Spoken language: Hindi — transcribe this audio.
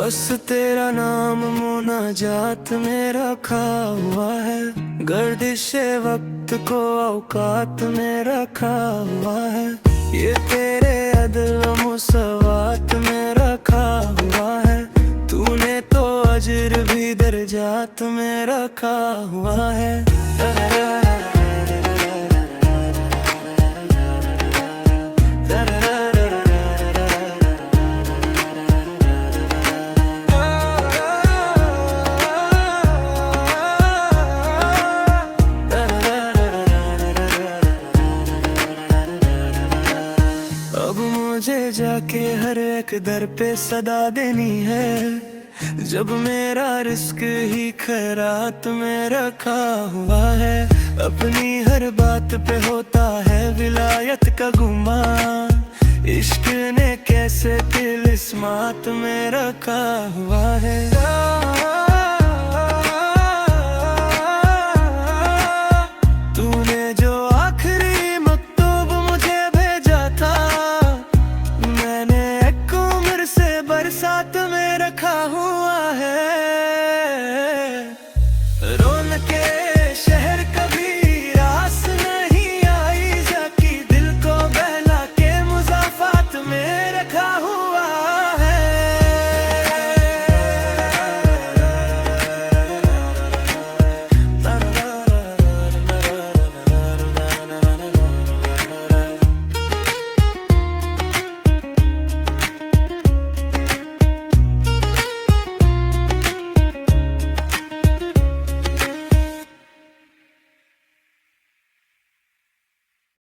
बस तेरा नाम मुनाजात में रखा हुआ है, गर्दिशे वक्त को औकात में रखा हुआ है। ये तेरे अदल मुसवात में रखा हुआ है, तूने तो अजर भी दर्जात में रखा हुआ है। अब मुझे जाके हर एक दर पे सदा देनी है, जब मेरा रिस्क ही खैरात में रखा हुआ है। अपनी हर बात पे होता है विलायत का गुमान, इश्क ने कैसे तिलिस्मात में रखा हुआ है।